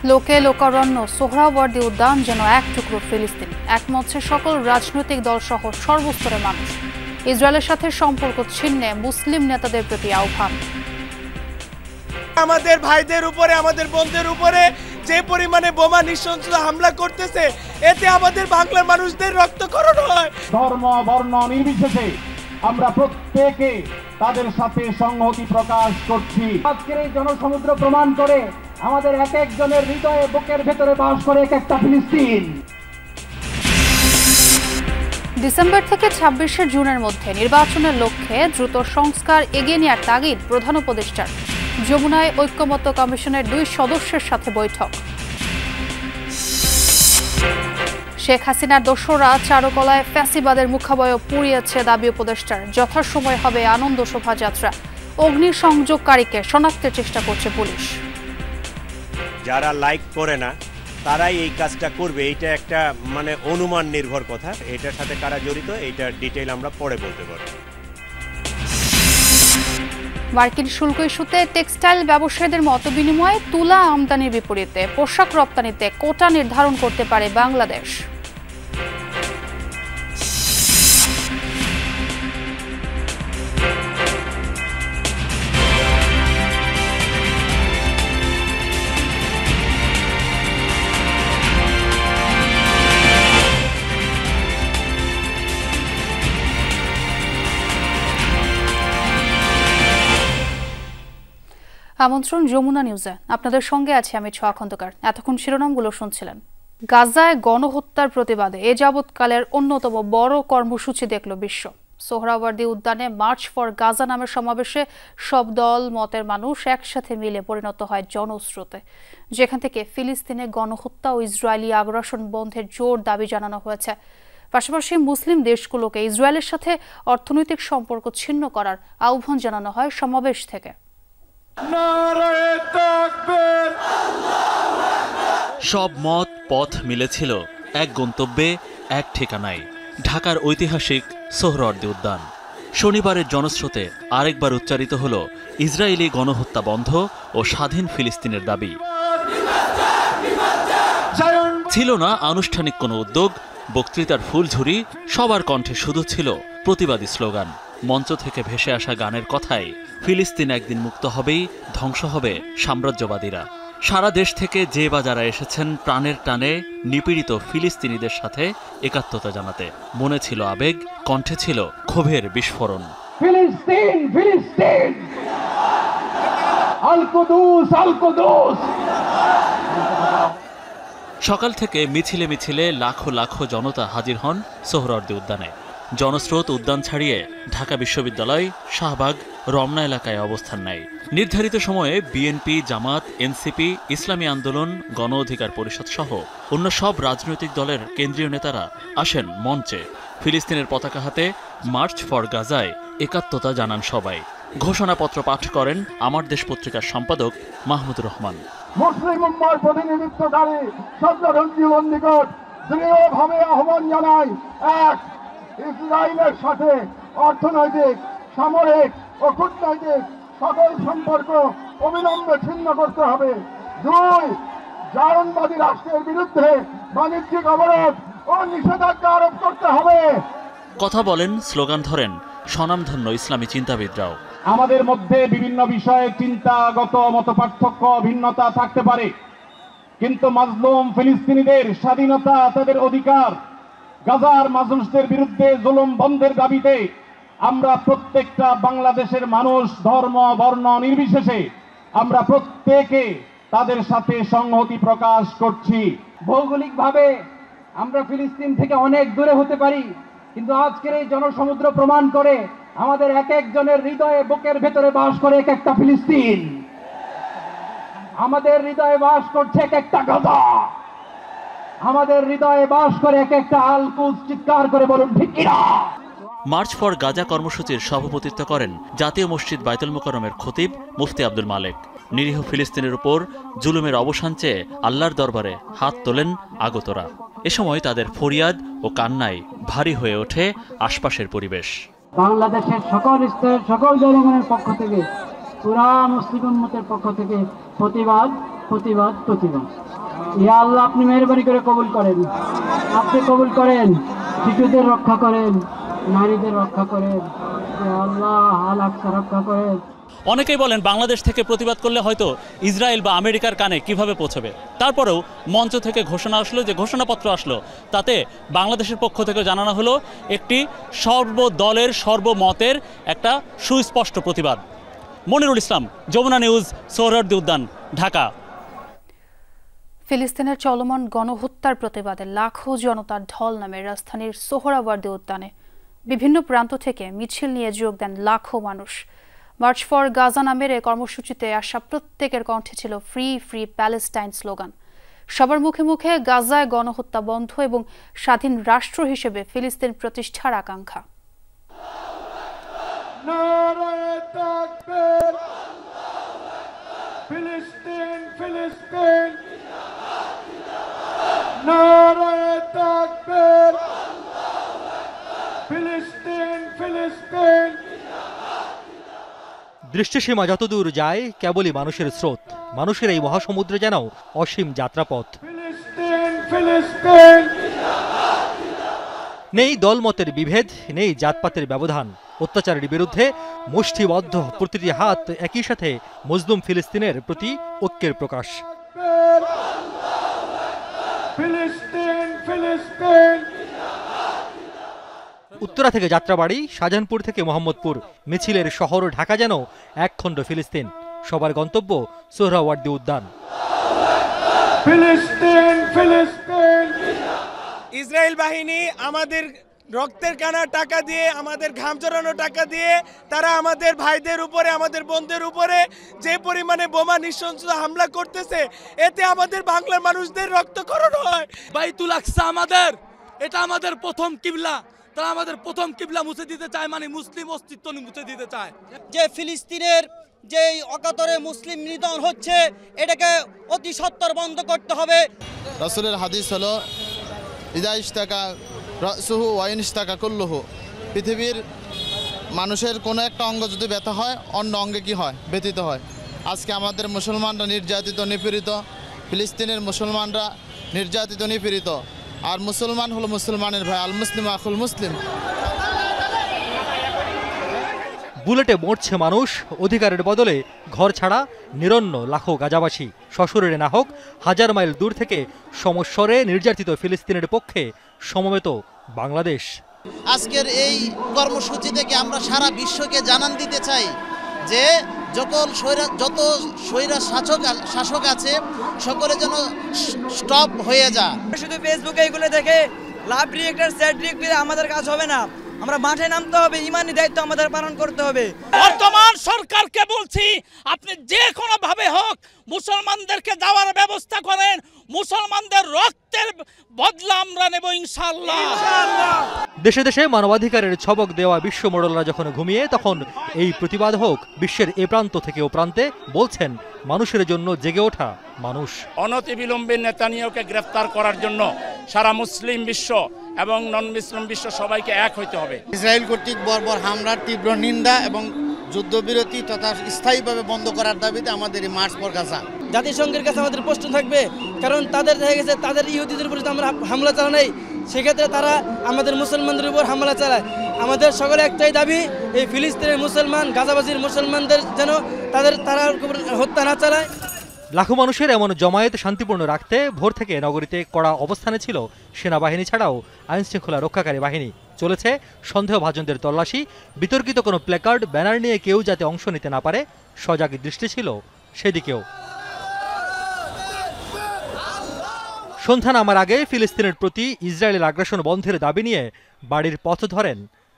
লোকে লোকারণ্য সোহরাওয়ার্দী উদ্যান যেন এক টুকরো ফিলিস্তিন। এক মঞ্চে সকল রাজনৈতিক দল সহ সর্বস্তরের মানুষ। ইসরায়েলের সাথে সম্পর্ক ছিন্নে মুসলিম নেতাদের প্রতি আহ্বান। আমাদের ভাইদের উপরে, আমাদের বোনদের উপরে যে পরিমাণে বোমা নৃশংস হামলা করতেছে, এতে আমাদের বাংলার মানুষদের রক্তক্ষরণ হয়। ধর্ম বর্ণ নির্বিশেষে আমরা প্রত্যেকে তাদের সাথে সংহতি প্রকাশ করছি। আজকের এই জনসমুদ্র প্রমাণ করে আমাদের এক একজনের হৃদয়ে বুকের ভেতরে বাস করে এক একটা ফিলিস্তিন। ডিসেম্বর থেকে ২৬শে জুনের মধ্যে নির্বাচনের লক্ষ্যে দ্রুত সংস্কার এগিয়ে নেওয়ার তাগিদ প্রধান উপদেষ্টার। যমুনায় ঐক্যমত্য কমিশনের ২ সদস্যের সাথে বৈঠক। শেখ হাসিনার দোসররা চারুকলায় ফ্যাসিবাদের মুখাবয়ব পুড়িয়েছে দাবি উপদেষ্টার। যথাসময় হবে আনন্দ শোভাযাত্রা। অগ্নিসংযোগকারীকে শনাক্তের চেষ্টা করছে পুলিশ। যারা লাইক করে না তারাই এই কাজটা করবে, এইটা একটা অনুমান নির্ভর কথা। এটার সাথে কারা জড়িত এইটার ডিটেইল আমরা পরে বলতে পারব। মার্কিন শুল্ক ইস্যুতে টেক্সটাইল ব্যবসায়ীদের মতবিনিময়ে তুলা আমদানির বিপরীতে পোশাক রপ্তানিতে কোটা নির্ধারণ করতে পারে বাংলাদেশ। আমন্ত্রণ যমুনা নিউজে, আপনাদের সঙ্গে আছি আমি ছোয়া খন্দকার। এতক্ষণ শিরোনামগুলো শুনছিলেন। গাজায় গণহত্যার প্রতিবাদে এ যাবৎকালের অন্যতম বড় কর্মসূচি দেখল বিশ্ব। সোহরাওয়ার্দী উদ্যানে মার্চ ফর গাজা নামের সমাবেশে সব দল মতের মানুষ একসাথে মিলে পরিণত হয় জনস্রোতে, যেখান থেকে ফিলিস্তিনে গণহত্যা ও ইসরায়েলি আগ্রাসন বন্ধের জোর দাবি জানানো হয়েছে। পাশাপাশি মুসলিম দেশগুলোকে ইসরায়েলের সাথে অর্থনৈতিক সম্পর্ক ছিন্ন করার আহ্বান জানানো হয় সমাবেশ থেকে। সব মত পথ মিলেছিল এক গন্তব্যে, এক ঠিকানায়, ঢাকার ঐতিহাসিক সোহরাওয়ার্দী উদ্যান। শনিবারের জনস্রোতে আরেকবার উচ্চারিত হল ইসরায়েলি গণহত্যা বন্ধ ও স্বাধীন ফিলিস্তিনের দাবি। ছিল না আনুষ্ঠানিক কোনো উদ্যোগ, বক্তৃতার ফুলঝুরি, সবার কণ্ঠে শুধু ছিল প্রতিবাদী স্লোগান। মঞ্চ থেকে ভেসে আসা গানের কথায় ফিলিস্তিন একদিন মুক্ত হবেই, ধ্বংস হবে সাম্রাজ্যবাদীরা। সারা দেশ থেকে যে বা যারা এসেছেন প্রাণের টানে নিপীড়িত ফিলিস্তিনিদের সাথে একাত্মতা জানাতে। মনে ছিল আবেগ, কণ্ঠে ছিল ক্ষোভের বিস্ফোরণ। ফিলিস্তিন ফিলিস্তিন, আল কুদুস আল কুদুস। সকাল থেকে মিছিলে মিছিলে লাখো লাখো জনতা হাজির হন সোহরাওয়ার্দী উদ্যানে। জনস্রোত উদ্যান ছাড়িয়ে ঢাকা বিশ্ববিদ্যালয়, শাহবাগ, রমনা এলাকায় অবস্থান নেয়। নির্ধারিত সময়ে বিএনপি, জামাত, এনসিপি, ইসলামী আন্দোলন, গণ অধিকার পরিষদ সহ অন্য সব রাজনৈতিক দলের কেন্দ্রীয় নেতারা আসেন মঞ্চে। ফিলিস্তিনের পতাকা হাতে মার্চ ফর গাজায় একাত্মতা জানান সবাই। ঘোষণাপত্র পাঠ করেন আমার দেশ পত্রিকার সম্পাদক মাহমুদুর রহমান। মুসলিম উম্মার প্রতিনিধিত্বকারী সর্বধর্মীয় নিকট দৃঢ়ভাবে আহ্বান জানাই, এক, ইসরায়েলের সাথে অর্থনৈতিক, সামরিক ও কূটনৈতিক সকল সম্পর্ক অবিলম্বে ছিন্ন করতে হবে। দুই, জায়নবাদী রাষ্ট্রের বিরুদ্ধে বাণিজ্যিক অবরোধ ও নিষেধাজ্ঞা আরোপ করতে হবে। কথা বলেন, স্লোগান ধরেন স্বনামধন্য ইসলামী চিন্তাবিদরাও। আমাদের মধ্যে বিভিন্ন বিষয়ে চিন্তাগত মতপার্থক্য, ভিন্নতা থাকতে পারে, কিন্তু মাজলুম ফিলিস্তিনিদের স্বাধীনতা, তাদের অধিকার, গাজার মানুষদের বিরুদ্ধে জুলুম বন্ধের দাবিতে আমরা প্রত্যেকটা বাংলাদেশের মানুষ, ধর্ম বর্ণ নির্বিশেষে আমরা প্রত্যেকে তাদের সাথে সংহতি প্রকাশ করছি। ভৌগোলিকভাবে আমরা ফিলিস্তিন থেকে অনেক দূরে হতে পারি, কিন্তু আজকের এই জনসমুদ্র প্রমাণ করে আমাদের এক একজনের হৃদয়ে বুকের ভেতরে বাস করে এক একটা ফিলিস্তিন। আমাদের হৃদয়ে বাস করছে এক একটা গাজা, আমাদের হৃদয়ে বাস করে এক একটা আল কুদস। চিৎকার করে বলুন ঠিক কিনা। মার্চ ফর গাজা কর্মসূচির সভাপতিত্ব করেন জাতীয় মসজিদ বায়তুল মোকাররমের খতিব মুফতি আব্দুল মালেক। নিরীহ ফিলিস্তিনের উপর জুলুমের অবসান চেয়ে আল্লাহর দরবারে হাত তোলেন আগতরা। এ সময় তাদের ফরিয়াদ ও কান্নায় ভারী হয়ে ওঠে আশপাশের পরিবেশ। বাংলাদেশের সকল স্তরের সকল জনগণের পক্ষ থেকে, পুরা মুসলিম উম্মতের পক্ষ থেকে প্রতিবাদ প্রতিবাদ প্রতিবাদ। ইয়া আল্লাহ, আপনি মেহরবানি করে কবুল করেন, আপনি কবুল করেন, শিশুদের রক্ষা করেন, নারীদের রক্ষা করেন, ইয়া আল্লাহ আল আকসা রক্ষা করেন। অনেকেই বলেন বাংলাদেশ থেকে প্রতিবাদ করলে হয়তো ইসরায়েল বা আমেরিকার কানে কিভাবে পৌঁছবে। তারপরেও মঞ্চ থেকে ঘোষণা আসলো, যে ঘোষণাপত্র আসলো, তাতে বাংলাদেশের পক্ষ থেকে জানানো হলো একটি সর্বদলের সর্বমতের একটা সুস্পষ্ট প্রতিবাদ। মনিরুল ইসলাম, যমুনা নিউজ, সোহরাওয়ার্দী উদ্যান, ঢাকা। ফিলিস্তিনের চলমান গণহত্যার প্রতিবাদে লাখো জনতার ঢল নামে রাজধানীর সোহরাওয়ার্দী উদ্যানে। বিভিন্ন প্রান্ত থেকে মিছিল নিয়ে যোগ দেন লাখো মানুষ। মার্চ ফর গাজা নামের এই কর্মসূচিতে আসা প্রত্যেকের কণ্ঠে ছিল ফ্রি ফ্রি প্যালেস্টাইন স্লোগান। সবার মুখে মুখে গাজায় গণহত্যা বন্ধ এবং স্বাধীন রাষ্ট্র হিসেবে ফিলিস্তিন প্রতিষ্ঠার আকাঙ্ক্ষা। দৃষ্টিসীমা যতদূর যায় কেবলই মানুষের স্রোত, মানুষের এই মহাসমুদ্রে যেন অসীম যাত্রাপথ। নেই দলমতের বিভেদ, নেই জাতপাতের ব্যবধান। অত্যাচারের বিরুদ্ধে মুষ্টিবদ্ধ প্রতিটি হাত একই সাথে মজলুম ফিলিস্তিনের প্রতি ঐক্যের প্রকাশ। উত্তরা থেকে যাত্রাবাড়ি, শাহজাহানপুর থেকে মোহাম্মদপুর, মিছিলের শহর ঢাকা যেন একখণ্ড ফিলিস্তিন। সবার গন্তব্য সোহরাওয়ার্দী উদ্যান। ইসরায়েল বাহিনী আমাদের রক্তের কানা টাকা দিয়ে, আমাদের ঘাম জড়ানো টাকা দিয়ে তারা আমাদের ভাইদের উপরে, আমাদের বোনদের উপরে যে পরিমাণে বোমা নৃশংস হামলা করতেছে, এতে আমাদের বাংলার মানুষদের রক্তক্ষরণ হয়। বাইতুল আকসা আমাদের, এটা আমাদের প্রথম কিবলা। তারা আমাদের প্রথম কিবলা মুছে দিতে চায়, মানে মুসলিম অস্তিত্ব মুছে দিতে চায়। যে ফিলিস্তিনের যে অকাতরে মুসলিম নিধন হচ্ছে, এটাকে অতি সত্বর বন্ধ করতে হবে। রাসূলের হাদিস হলো ইদা ইশতাকা রাসুহু ওয়া ইনশতাকা কুল্লুহু। পৃথিবীর মানুষের কোনো একটা অঙ্গ যদি ব্যথা হয়, অন্য অঙ্গে কি হয়? ব্যথিত হয়। আজকে আমাদের মুসলমানরা নির্যাতিত, নিপীড়িত, ফিলিস্তিনের মুসলমানরা নির্যাতিত, নিপীড়িত। আর মুসলমান হলো মুসলমানের ভাই, আল মুসলিম আখুল মুসলিম। বুলেটে মরছে মানুষ, অধিকারের বদলে ঘর ছাড়া নিরন্ন লাখো গাজাবাসী। শ্বশুরের না হোক হাজার মাইল দূর থেকে সমস্বরে নির্যাতিত ফিলিস্তিনের পক্ষে সমবেত বাংলাদেশ। আজকের এই কর্মসূচি থেকে আমরা সারা বিশ্বকে জানান দিতে চাই যে যত স্বৈরা শাসক আছে সকলে যেন স্টপ হয়ে যায়। শুধু ফেসবুকে এগুলো দেখে লাভ রিয়েক্টর স্যাড রিয়েক্টর আমাদের কাজ হবে না, আমরা মাঠে নামতে হবে, ইমানি দায়িত্ব আমাদের পালন করতে হবে। বর্তমান সরকারকে বলছি, আপনি যে কোনো ভাবে হোক মুসলমানদেরকে যাওয়ার ব্যবস্থা করেন, মুসলমানদের রক্তের বদলা আমরা নেব ইনশাআল্লাহ। দেশে দেশে মানবাধিকারের ছবক দেওয়া বিশ্ব মোড়লরা যখন ঘুমিয়ে, তখন এই প্রতিবাদ হোক বিশ্বের এ প্রান্ত থেকে ও প্রান্তে, বলছেন মানুষের জন্য জেগে ওঠা মানুষ। অনতিবিলম্বে নেতানিয়াহুকে গ্রেফতার করার জন্য সারা মুসলিম বিশ্ব এবং নন মুসলিম বিশ্ব সবাইকে এক হইতে হবে। ইসরায়েল কর্তৃক বর্বর হামলার তীব্র নিন্দা এবং যুদ্ধবিরতি তথা স্থায়ীভাবে বন্ধ করার দাবিতে আমাদের এই মার্চ ফর গাজা। জাতিসংঘের কাছে আমাদের প্রশ্ন থাকবে, কারণ তাদের দেখা গেছে তাদের ইহুদিদের উপরে আমরা হামলা চালাই, সেক্ষেত্রে তারা আমাদের মুসলমানদের উপর হামলা চালায়। আমাদের সকলে একটাই দাবি, এই ফিলিস্তিনের মুসলমান, গাজাবাসীর মুসলমানদের যেন তারা হত্যা না চালায়। লাখো মানুষের এমন জমায়েত শান্তিপূর্ণ রাখতে ভোর থেকে নগরীতে কড়া অবস্থানে ছিল সেনাবাহিনী ছাড়াও আইনশৃঙ্খলা রক্ষাকারী বাহিনী। চলেছে সন্দেহভাজনদের তল্লাশি। বিতর্কিত কোনো প্ল্যাকার্ড, ব্যানার নিয়ে কেউ যাতে অংশ নিতে না পারে, সজাগ দৃষ্টি ছিল সেদিকেও। সন্ধ্যা নামার আগে ফিলিস্তিনের প্রতি ইসরায়েলের আগ্রাসন বন্ধের দাবি নিয়ে বাড়ির পথ ধরেন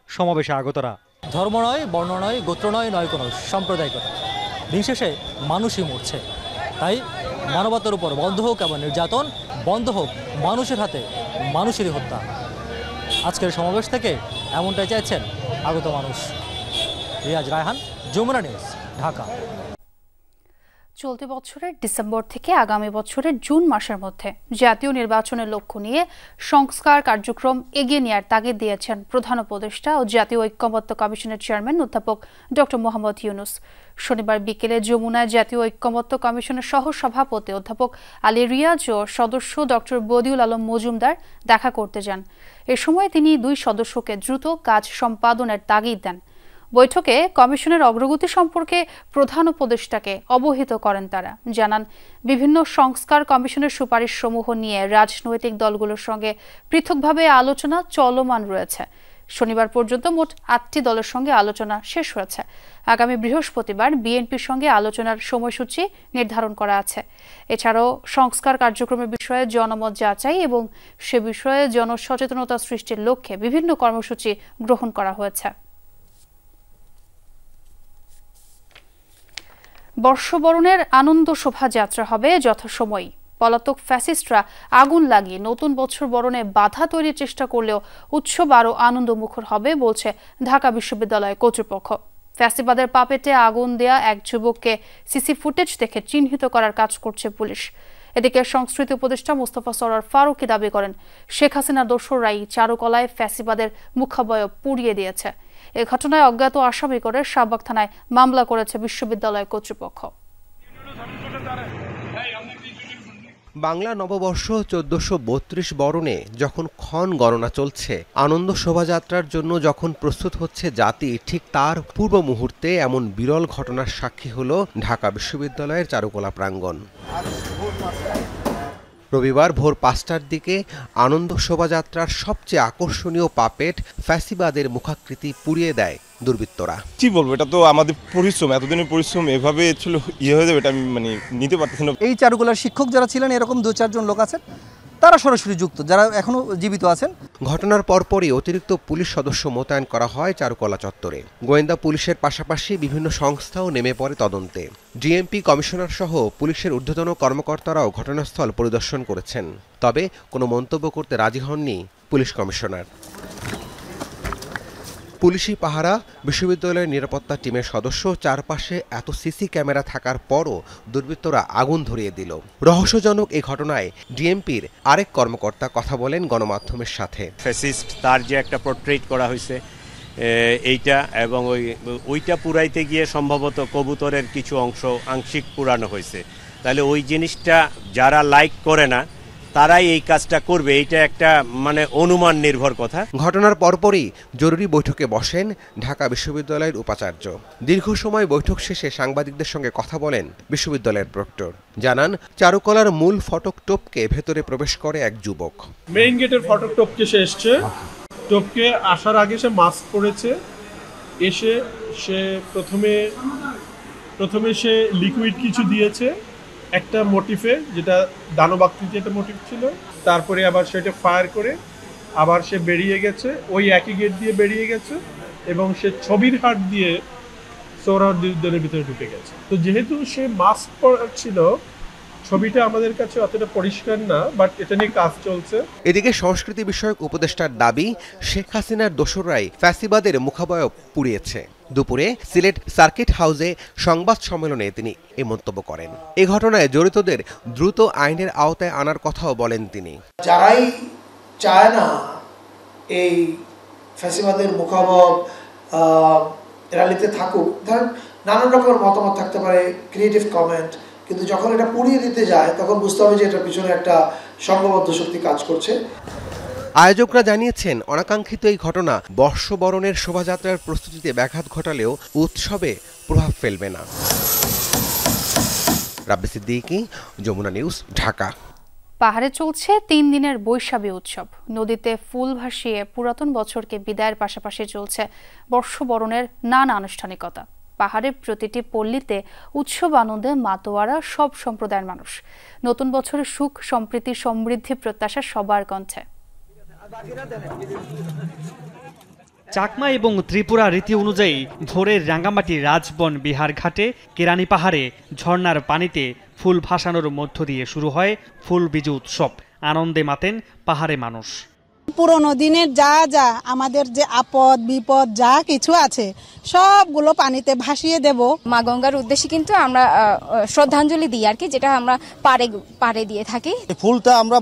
সমাবেশে আগতরা। ধর্ম নয়, বর্ণ নয়, গোত্র নয়, নয় কোনো সাম্প্রদায়িকতা, দিন শেষে মানুষই মরছে। তাই মানবতার উপর বন্ধ হোক এমন নির্যাতন, বন্ধ হোক মানুষের হাতে মানুষেরই হত্যা। আজকের সমাবেশ থেকে এমনটাই চাইছেন আগত মানুষ। রিয়াজ রায়হান, যমুনা নিউজ, ঢাকা। চলতি বছরের ডিসেম্বর থেকে আগামী বছরের জুন মাসের মধ্যে জাতীয় নির্বাচনের লক্ষ্য নিয়ে সংস্কার কার্যক্রম এগিয়ে নেওয়ার তাগিদ দিয়েছেন প্রধান উপদেষ্টা ও জাতীয় ঐক্যমত্য কমিশনের চেয়ারম্যান অধ্যাপক ডক্টর মোহাম্মদ ইউনুস। শনিবার বিকেলে যমুনায় জাতীয় ঐক্যমত্য কমিশনের সহ সভাপতি অধ্যাপক আলী রিয়াজ ও সদস্য ডক্টর বদিউল আলম মজুমদার দেখা করতে যান। এ সময় তিনি দুই সদস্যকে দ্রুত কাজ সম্পাদনের তাগিদ দেন। বৈঠকে কমিশনের অগ্রগতি সম্পর্কে প্রধান উপদেষ্টাকে অবহিত করেন তারা। জানান, বিভিন্ন সংস্কার কমিশনের সুপারিশ সমূহ নিয়ে রাজনৈতিক দলগুলোর সঙ্গে পৃথকভাবে আলোচনা চলমান রয়েছে। শনিবার পর্যন্ত মোট 8টি দলের সঙ্গে আলোচনা শেষ হয়েছে। আগামী বৃহস্পতিবার বিএনপির সঙ্গে আলোচনার সময়সূচি নির্ধারণ করা আছে। এছাড়াও সংস্কার কার্যক্রমের বিষয়ে জনমত যাচাই এবং সে বিষয়ে জনসচেতনতা সৃষ্টির লক্ষ্যে বিভিন্ন কর্মসূচি গ্রহণ করা হয়েছে। বর্ষবরণের আনন্দ শোভাযাত্রা হবে যথাসময়ই। পলাতক ফ্যাসিস্টরা আগুন লাগিয়ে নতুন বছর বরণে বাধা তৈরির চেষ্টা করলেও উৎসব আরও আনন্দমুখর হবে বলছে ঢাকা বিশ্ববিদ্যালয় কর্তৃপক্ষ। ফ্যাসিবাদের পাপেটে আগুন দেয়া এক যুবককে সিসি ফুটেজ দেখে চিহ্নিত করার কাজ করছে পুলিশ। এদিকে সংস্কৃতি উপদেষ্টা মোস্তফা সরোয়ার ফারুকী দাবি করেন, শেখ হাসিনার দোসররাই চারুকলায় ফ্যাসিবাদের মুখাবয়ব পুড়িয়ে দিয়েছে। এ ঘটনায় অজ্ঞাত আসামি করে শাহবাগ থানায় মামলা করেছে বিশ্ববিদ্যালয় কর্তৃপক্ষ। বাংলা নববর্ষ 1432 বরণে যখন ক্ষণ গণনা চলছে, আনন্দ শোভাযাত্রার জন্য যখন প্রস্তুত হচ্ছে জাতি, ঠিক তার পূর্ব মুহূর্তে এমন বিরল ঘটনার সাক্ষী হল ঢাকা বিশ্ববিদ্যালয়ের চারুকলা প্রাঙ্গণ। রবিবার ভোর 5টার দিকে আনন্দ শোভাযাত্রার সবচেয়ে আকর্ষণীয় পাপেট ফ্যাসিবাদের মুখাকৃতি পুড়িয়ে দেয় দুর্বৃত্তরা। কি বলবো, এটা তো আমাদের পরিশ্রম, এতদিনের পরিশ্রম এভাবে ছিল হয়ে যাবে, এটা আমি নিতে পারতেছি না। এই চারুকলার শিক্ষক যারা ছিলেন, এরকম 2-4 জন লোক আছেন, তারা সরাসরি যুক্ত, যারা এখনো জীবিত আছেন। ঘটনার পরপরই অতিরিক্ত পুলিশ সদস্য মোতায়েন করা হয় চারুকলা চত্বরে। গোয়েন্দা পুলিশের পাশাপাশি বিভিন্ন সংস্থাও নেমে পড়ে তদন্তে। ডিএমপি কমিশনার সহ পুলিশের ঊর্ধ্বতন কর্মকর্তারাও ঘটনাস্থল পরিদর্শন করেছেন। তবে কোনো মন্তব্য করতে রাজি হননি পুলিশ কমিশনার। পুলিশি পাহারা, বিশ্ববিদ্যালয়ের নিরাপত্তা টিমের সদস্য, চারপাশে এত সিসি ক্যামেরা থাকার পরও দুর্বৃত্তরা আগুন ধরিয়ে দিল। রহস্যজনক এই ঘটনায় ডিএমপির আরেক কর্মকর্তা কথা বলেন গণমাধ্যমের সাথে। ফ্যাসিস্ট তার যে একটা পোর্ট্রেট করা হয়েছে এইটা, এবং ওইটা পুরাইতে গিয়ে সম্ভবত কবুতরের কিছু অংশ আংশিক পুরানো হয়েছে। তাহলে ওই জিনিসটা যারা লাইক করে না তারাই এই কাজটা করবে, এইটা একটা অনুমান নির্ভর কথা। ঘটনার পরপরই জরুরি বৈঠকে বসেন ঢাকা বিশ্ববিদ্যালয়ের উপাচার্য। দীর্ঘ সময় বৈঠক শেষে সাংবাদিকদের সঙ্গে কথা বলেন বিশ্ববিদ্যালয়ের প্রক্টর। জানান, চারুকলার মূল ফটক টপকে ভেতরে প্রবেশ করে এক যুবক। মেইন গেটের ফটক টপকে সে এসছে, টপকে আসার আগে সে মাস্ক পরেছে। এসে সে প্রথমে সে লিকুইড কিছু দিয়েছে একটা মোটিফে, যেটা দানবাকৃতি একটা মোটিভ ছিল। তারপরে আবার সেটা ফায়ার করে আবার সে বেরিয়ে গেছে, ওই একই গেট দিয়ে বেরিয়ে গেছে এবং সে ছবির হাট দিয়ে সোহরাওয়ার্দী উদ্যানের ভিতরে ঢুকে গেছে। তো যেহেতু সে মাস্ক পরা ছিল, ছবিটা আমাদের কাছে অতটা পরিষ্কার না, বাট এটা নিয়ে কাজ চলছে। এদিকে সংস্কৃতি বিষয়ক উপদেষ্টার দাবি, শেখ হাসিনার দোসররাই ফ্যাসিবাদের মুখাবয়ব পুড়িয়েছে। দুপুরে সিলেট সার্কিট হাউসে সংবাদ সম্মেলনে তিনি এই মন্তব্য করেন। এই ঘটনায় জড়িতদের দ্রুত আইনের আওতায় আনার কথাও বলেন তিনি। যারাই চায় না এই ফ্যাসিবাদের মুখাবয়ব র্যালিতে থাকুক, ধরেন নানান রকমের মতামত থাকতে পারে, ক্রিয়েটিভ কমেন্ট, কিন্তু যখন এটা পুড়িয়ে দিতে যায় তখন বুঝতে হবে যে এটার পিছনে একটা সংঘবদ্ধ শক্তি কাজ করছে। আয়োজকরা জানিয়েছেন, অনাকাঙ্ক্ষিত এই ঘটনা বর্ষবরণের শোভাযাত্রার প্রস্তুতিতে ব্যাঘাত ঘটালেও উৎসবে প্রভাব ফেলবে না। রাব্বি সিদ্দিকী, যমুনা নিউজ, ঢাকা। পাহাড়ে চলছে 3 দিনের বৈশাখী উৎসব। নদীতে ফুল ভাসিয়ে পুরাতন বছরকে বিদায়ের পাশাপাশি চলছে বর্ষবরণের নানা আনুষ্ঠানিকতা। পাহাড়ের প্রতিটি পল্লীতে উৎসব আনন্দে মাতোয়ারা সব সম্প্রদায়ের মানুষ। নতুন বছরের সুখ, সম্প্রীতি, সমৃদ্ধি প্রত্যাশা সবার কণ্ঠে। চাকমা এবং ত্রিপুরা রীতি অনুযায়ী ভোরের রাঙ্গামাটি রাজবন বিহার ঘাটে কেরানি পাহাড়ে ঝর্ণার পানিতে ফুল ভাসানোর মধ্য দিয়ে শুরু হয় ফুল বিজু উৎসব। আনন্দে মাতেন পাহাড়ে মানুষ। পুরনো দিনের যা আমাদের যে আপদ বিপদ যা কিছু আছে সবগুলো পানিতে ভাসিয়ে দেব। মা গঙ্গার উদ্দেশ্যে কিন্তু আমরা শ্রদ্ধাঞ্জলি দিই আর কি, যেটা আমরা পারে দিয়ে থাকি। ফুলটা আমরা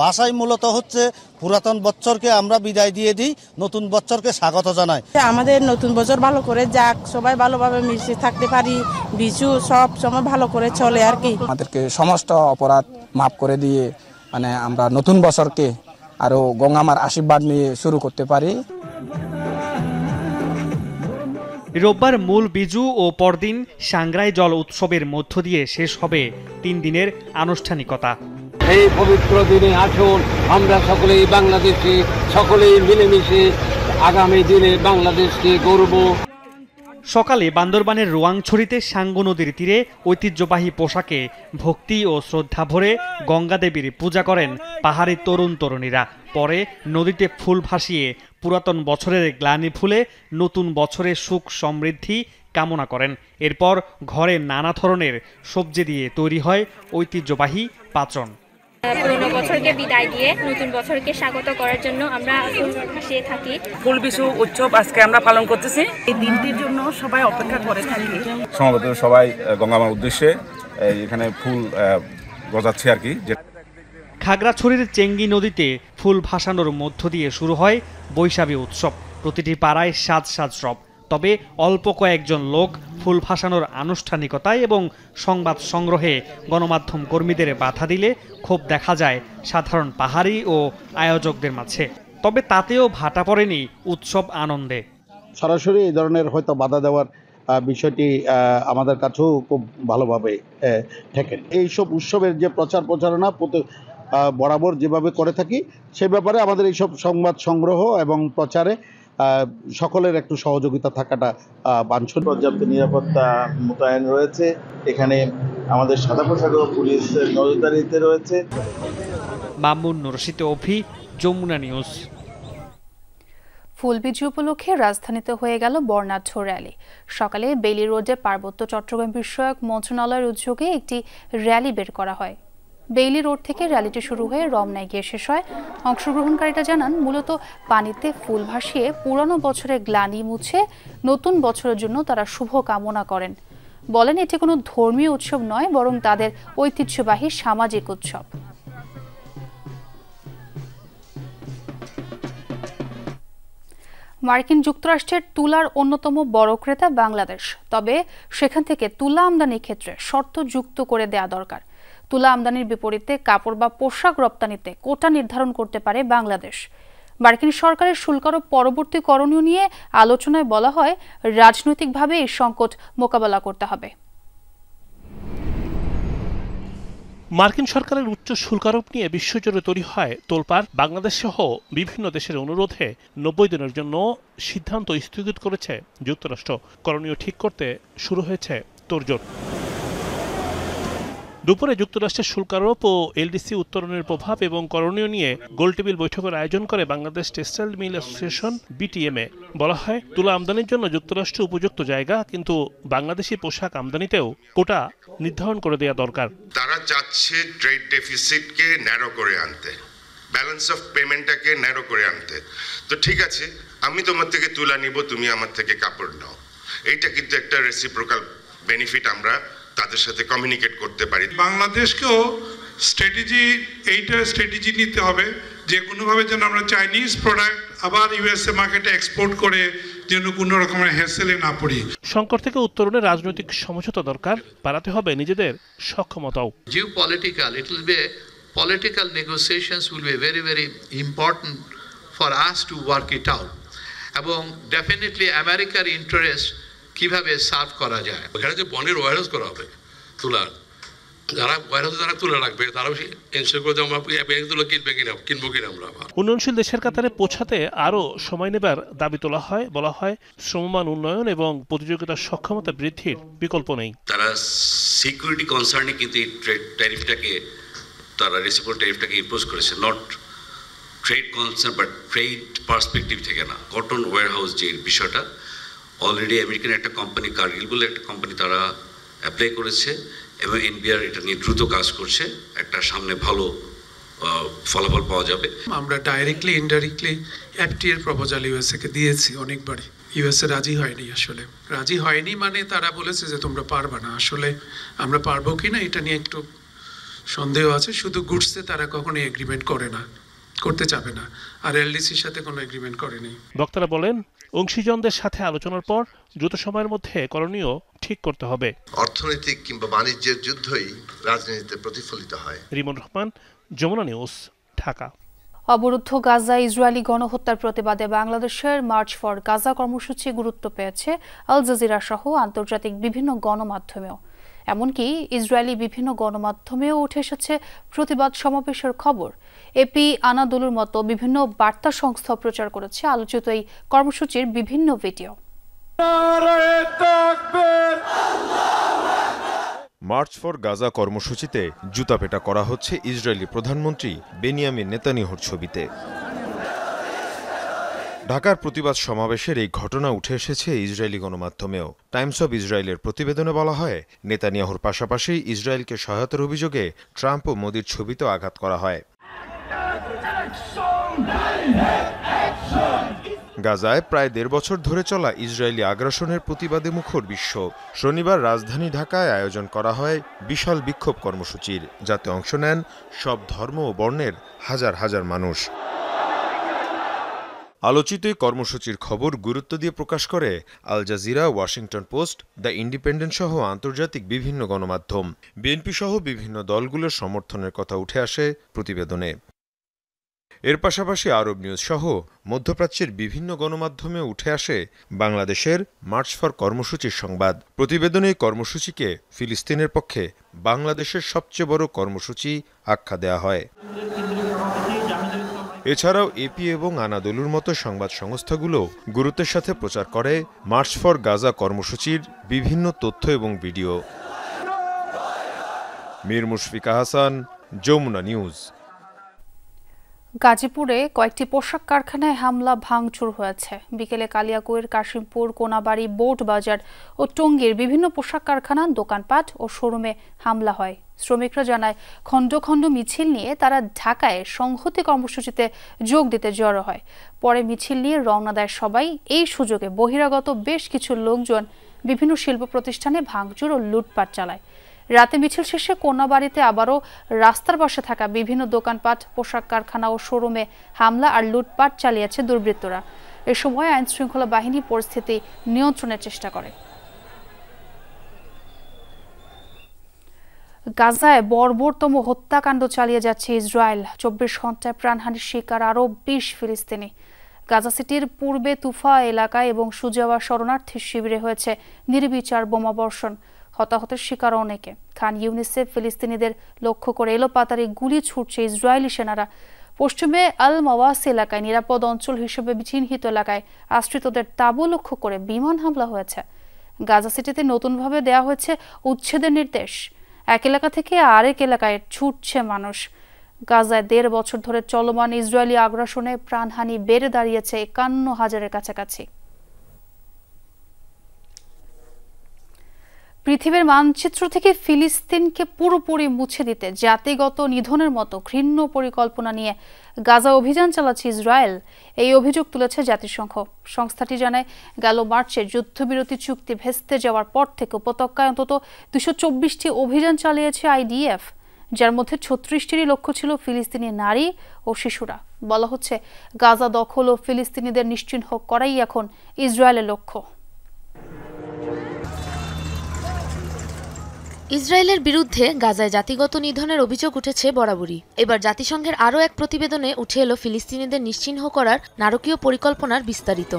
বাসায় মূলত হচ্ছে পুরাতন বছরকে আমরা বিদায় দিয়ে দিই, নতুন বছরকে স্বাগত জানাই। আমাদের নতুন বছর ভালো করে যাক, সবাই ভালোভাবে মিশে থাকতে পারি, বিচু সব সময় ভালো করে চলে আর কি। আমাদেরকে সমস্ত অপরাধ মাফ করে দিয়ে মানে আমরা নতুন বছরকে আরো গঙ্গামার আশীর্বাদ নিয়ে শুরু করতে পারি। রোববার মূল বিজু ও পরদিন সাংগ্রাই জল উৎসবের মধ্য দিয়ে শেষ হবে 3 দিনের আনুষ্ঠানিকতা। এই পবিত্র দিনে আসুন আমরা সকলেই বাংলাদেশে সকলেই মিলেমিশে আগামী দিনে বাংলাদেশকে গড়ব। সকালে বান্দরবানের রোয়াংছড়িতে সাঙ্গু নদীর তীরে ঐতিহ্যবাহী পোশাকে ভক্তি ও শ্রদ্ধা ভরে গঙ্গা দেবীর পূজা করেন পাহাড়ি তরুণ তরুণীরা। পরে নদীতে ফুল ভাসিয়ে পুরাতন বছরের গ্লানি ভুলে নতুন বছরের সুখ সমৃদ্ধি কামনা করেন। এরপর ঘরে নানা ধরনের সবজি দিয়ে তৈরি হয় ঐতিহ্যবাহী পাচন। পুরনো বছরকে বিদায় দিয়ে নতুন বছরকে স্বাগত করার জন্য আমরা ফুল ভাসিয়ে থাকি। ফুল বিশু উৎসব আজকে আমরা পালন করতেছি। এই দিনটির জন্য সবাই অপেক্ষা করে থাকি। সমবেত সবাই গঙ্গামার উদ্দেশ্যে এখানে ফুল গজাচ্ছে আর কি। খাগড়াছড়ির চেঙ্গি নদীতে ফুল ভাসানোর মধ্য দিয়ে শুরু হয় বৈশাখী উৎসব। প্রতিটি পাড়ায় সাজ রব। তবে অল্প কয়েকজন লোক ফুল ভাসানোর আনুষ্ঠানিকতায় এবং সংবাদ সংগ্রহে গণমাধ্যম কর্মীদের বাধা দিলে ক্ষোভ দেখা যায় সাধারণ পাহাড়ি ও আয়োজকদের মাঝে। তবে তাতেও ভাটা পড়েনি উৎসব আনন্দে। সরাসরি এই ধরনের হয়তো বাধা দেওয়ার বিষয়টি আমাদের কাছেও খুব ভালোভাবে ঠেকেন। এইসব উৎসবের যে প্রচারণা বরাবর যেভাবে করে থাকি সে ব্যাপারে আমাদের এইসব সংবাদ সংগ্রহ এবং প্রচারে সকলের একটু সহযোগিতা থাকাটা বাঞ্ছনীয়। পর্যাপ্ত নিরাপত্তা মোতায়েন রয়েছে। এখানে আমাদের সাদা পোশাক পুলিশ নজরদারিতে রয়েছে। মামুন রশিদ অভি, যমুনা নিউজ। ফুলবিজু উপলক্ষে রাজধানীতে হয়ে গেল বর্ণাঢ্য র্যালি। সকালে বেইলি রোডে পার্বত্য চট্টগ্রাম বিষয়ক মন্ত্রণালয়ের উদ্যোগে একটি র্যালি বের করা হয়। বেইলি রোড থেকে র্যালিটি শুরু হয়ে রমনায় গিয়ে শেষ হয়। অংশগ্রহণকারীরা জানান, মূলত পানিতে ফুল ভাসিয়ে পুরানো বছরের গ্লানি মুছে নতুন বছরের জন্য তারা শুভ কামনা করেন। বলেন, এটি কোনো ধর্মীয় উৎসব নয়, বরং তাদের ঐতিহ্যবাহী সামাজিক উৎসব। মার্কিন যুক্তরাষ্ট্রের তুলার অন্যতম বড় ক্রেতা বাংলাদেশ। তবে সেখান থেকে তুলা আমদানির ক্ষেত্রে শর্ত যুক্ত করে দেয়া দরকার। তুলা আমদানির বিপরীতে কাপড় বা পোশাক রপ্তানিতে কোটা নির্ধারণ করতে পারে বাংলাদেশ। মার্কিন সরকারের শুল্ক আরোপ পরবর্তী করণীয় নিয়ে আলোচনায় বলা হয়, রাজনৈতিকভাবে এই সংকট মোকাবেলা করতে হবে। মার্কিন সরকারের উচ্চ শুল্ক আরোপ নিয়ে বিশ্বজুড়ে তৈরি হয় তোলপাড়। বাংলাদেশ সহ বিভিন্ন দেশের অনুরোধে 90 দিনের জন্য সিদ্ধান্ত স্থগিত করেছে যুক্তরাষ্ট্র। করণীয় ঠিক করতে শুরু হয়েছে তোড়জোড়। দুপুরে যুক্তরাষ্ট্রের শুল্ক আরোপ ও এলডিসি উত্তরণের প্রভাব এবং করণীয় নিয়ে গোলটেবিল বৈঠকের আয়োজন করে Bangladesh textile mill association BTMA. বলা হয়, তুলা আমদানির জন্য যুক্তরাষ্ট্র উপযুক্ত জায়গা, কিন্তু বাংলাদেশি পোশাক আমদানিতেও কোটা নির্ধারণ করে দেওয়া দরকার। তারা চাচ্ছে ট্রেড ডেফিসিটকে ন্যারো করে আনতে, ব্যালেন্স অফ পেমেন্টটাকে ন্যারো করে আনতে। তো ঠিক আছে, আমি তোমার থেকে তুলা নিব, তুমি আমার থেকে কাপড় নাও। এইটা কিন্তু একটা রেসিপ্রোকাল বেনিফিট আমরা তাদের সাথে কমিউনিকেট করতে পারি। বাংলাদেশকেও স্ট্র্যাটেজি নিতে হবে, যে কোনোভাবে যেন আমরা চাইনিজ প্রোডাক্ট আবার ইউএসএ মার্কেটে এক্সপোর্ট করে যেন কোনো রকমের হ্যাসেলে না পড়ি। সংকট থেকে উত্তরণের রাজনৈতিক সমঝোতা দরকার, বাড়াতে হবে নিজেদের সক্ষমতাও। Political negotiations will be very, very important for us to work it out. এবং ডেফিনেটলি আমেরিকার ইন্টারেস্ট কিভাবে সার্ভ করা যায়। এখানে যে বন্ডের ওয়ারহাউস করা হবে তুলার, যারা ওয়ারহাউসে যারা তুলে রাখবে তারাও এনশিওর করে আমরা ব্যাংকগুলো কিনবো কিনা আমরা। উন্নয়নশীল দেশের কাতারে পৌঁছাতে আরও সময় নেবার দাবি তোলা হয়। বলা হয়, শ্রমমান উন্নয়ন এবং প্রতিযোগিতার সক্ষমতা বৃদ্ধির বিকল্প নেই। তারা সিকিউরিটি কনসার্নে কিন্তু এই ট্রেড ট্যারিফটাকে, তারা রেসিপ্রোকাল ট্যারিফটাকে ইম্পোজ করেছে, not trade concern but trade perspective থেকে না। কটন ওয়ারহাউস যে বিষয়টা অলরেডি আমেরিকান একটা কোম্পানি, কার্গিল বলে একটা কোম্পানি, তারা অ্যাপ্লাই করেছে এবং এনবিআর এটা নিয়ে দ্রুত কাজ করছে। একটা সামনে ভালো ফলাফল পাওয়া যাবে। আমরা ডাইরেক্টলি ইনডাইরেক্টলি এফটি এর প্রপোজাল ইউএসএ কে দিয়েছি অনেকবারই। ইউএসএ রাজি হয়নি, আসলে রাজি হয়নি মানে তারা বলেছে যে তোমরা পারবে না। আসলে আমরা পারবো কিনা এটা নিয়ে একটু সন্দেহ আছে। শুধু গুডসে তারা কখনোই এগ্রিমেন্ট করে না, করতে চাবে না, আর এলডিসির সাথে কোনো এগ্রিমেন্ট করেনি। বক্তারা বলেন, অংশীজনদের সাথে আলোচনার পর দ্রুত সময়ের মধ্যে করণীয় ঠিক করতে হবে। অর্থনৈতিক কিংবা বাণিজ্যের যুদ্ধই রাজনীতিতে প্রতিফলিত হয়। রিমন রহমান, যমুনা নিউজ, ঢাকা। অবরুদ্ধ গাজা ইসরায়েলি গণহত্যার প্রতিবাদে বাংলাদেশের মার্চ ফর গাজা কর্মসূচি গুরুত্ব পেয়েছে আল জাজিরা সহ আন্তর্জাতিক বিভিন্ন গণমাধ্যমেও। এমনকি ইসরায়েলি বিভিন্ন গণমাধ্যমেও উঠে এসেছে প্রতিবাদ সমাবেশের খবর। এপি, আনাদোলুর মতো বিভিন্ন বার্তা সংস্থা প্রচার করেছে আলোচিত এই কর্মসূচির বিভিন্ন ভিডিও। মার্চ ফর গাজা কর্মসূচিতে জুতাপেটা করা হচ্ছে ইসরায়েলি প্রধানমন্ত্রী বেনিয়ামিন নেতানিয়াহুর ছবিতে। ঢাকার প্রতিবাদ সমাবেশের এই ঘটনা উঠে এসেছে ইসরায়েলি গণমাধ্যমেও। টাইমস অব ইসরায়েলের প্রতিবেদনে বলা হয়, নেতানিয়াহুর পাশাপাশি ইসরায়েলকে সহায়তার অভিযোগে ট্রাম্প ও মোদির ছবিতেও আঘাত করা হয়। গাজায় প্রায় ১.৫ বছর ধরে চলা ইসরায়েলি আগ্রাসনের প্রতিবাদে মুখর বিশ্ব। শনিবার রাজধানী ঢাকায় আয়োজন করা হয় বিশাল বিক্ষোভ কর্মসূচির, যাতে অংশ নেন সব ধর্ম ও বর্ণের হাজার হাজার মানুষ। আলোচিত কর্মসূচির খবর গুরুত্ব দিয়ে প্রকাশ করে Al Jazeera, Washington Post, the Independent সহ আন্তর্জাতিক বিভিন্ন গণমাধ্যম। বিএনপি সহ বিভিন্ন দলগুলোর সমর্থনের কথা উঠে আসে প্রতিবেদনে। এর পাশাপাশি আরব নিউজ সহ মধ্যপ্রাচ্যের বিভিন্ন গণমাধ্যমে উঠে আসে বাংলাদেশের মার্চ ফর কর্মসূচির সংবাদ। প্রতিবেদনে এই কর্মসূচিকে ফিলিস্তিনের পক্ষে বাংলাদেশের সবচেয়ে বড় কর্মসূচি আখ্যা দেওয়া হয়। এছাড়াও এপি এবং আনাদোলুর মতো সংবাদ সংস্থাগুলো গুরুত্বের সাথে প্রচার করে মার্চ ফর গাজা কর্মসূচির বিভিন্ন তথ্য এবং ভিডিও। মীর মুশফিকা হাসান, যমুনা নিউজ। গাজীপুরে কয়েকটি পোশাক কারখানায় হামলা ভাঙচুর হয়েছে। বিকেলে কালিয়াকৈর, কাশিমপুর, কোনাবাড়ি, বোট বাজার ও টঙ্গীর বিভিন্ন পোশাক কারখানা, দোকানপাট ও শোরুমে হামলা হয়। শ্রমিকরা জানায়, খণ্ড খণ্ড মিছিল নিয়ে তারা ঢাকায় সংহতি কর্মসূচিতে যোগ দিতে জড়ো হয়। পরে মিছিল নিয়ে রওনা দেয় সবাই। এই সুযোগে বহিরাগত বেশ কিছু লোকজন বিভিন্ন শিল্প প্রতিষ্ঠানে ভাঙচুর ও লুটপাট চালায়। রাতে মিছিল শেষে কোনাবাড়িতে আবারও রাস্তার পাশে থাকা বিভিন্ন দোকানপাট, পোশাক কারখানা ও শোরুমে হামলা আর লুটপাট চালিয়েছে দুর্বৃত্তরা। এ সময় আইনশৃঙ্খলা বাহিনী পরিস্থিতি নিয়ন্ত্রণের চেষ্টা করে। গাজায় বর্বরতম হত্যাকাণ্ড চালিয়ে যাচ্ছে ইসরায়েল। ২৪ ঘন্টায় প্রাণহানির শিকার আরও ২০ ফিলিস্তিনি। গাজা সিটির পূর্বে তুফা এলাকায় এবং সুজাওয়া শরণার্থী শিবিরে হয়েছে নির্বিচার বোমাবর্ষণ। হতাহতের শিকার অনেকে। খান ইউনিসে ফিলিস্তিনিদের লক্ষ্য করে এলোপাতাড়ি গুলি ছুটছে ইসরায়েলি সেনারা। পশ্চিমে আল মাওয়াসি এলাকায় নিরাপদ অঞ্চল হিসেবে চিহ্নিত এলাকায় আশ্রিতদের তাঁবু লক্ষ্য করে বিমান হামলা হয়েছে। গাজা সিটিতে নতুনভাবে দেয়া হয়েছে উচ্ছেদের নির্দেশ। এক এলাকা থেকে আরেক এলাকায় ছুটছে মানুষ। গাজায় ১.৫ বছর ধরে চলমান ইসরায়েলি আগ্রাসনে প্রাণহানি বেড়ে দাঁড়িয়েছে ৫১,০০০-এর কাছাকাছি। পৃথিবীর মানচিত্র থেকে ফিলিস্তিনকে পুরোপুরি মুছে দিতে জাতিগত নিধনের মতো ঘৃণ্য পরিকল্পনা নিয়ে গাজা অভিযান চালাচ্ছে ইসরায়েল, এই অভিযোগ তুলেছে জাতিসংঘ। সংস্থাটি জানায়, গেল মার্চে যুদ্ধবিরতি চুক্তি ভেস্তে যাওয়ার পর থেকে উপত্যকায় অন্তত ২২৪টি অভিযান চালিয়েছে আইডিএফ, যার মধ্যে ৩৬টিরই লক্ষ্য ছিল ফিলিস্তিনি নারী ও শিশুরা। বলা হচ্ছে, গাজা দখল ও ফিলিস্তিনিদের নিশ্চিহ্ন করাই এখন ইসরায়েলের লক্ষ্য। ইসরায়েলের বিরুদ্ধে গাজায় জাতিগত নিধনের অভিযোগ উঠেছে বরাবরই। এবার জাতিসংঘের আরও এক প্রতিবেদনে উঠে এলো ফিলিস্তিনিদের নিশ্চিহ্ন করার নারকীয় পরিকল্পনার বিস্তারিত।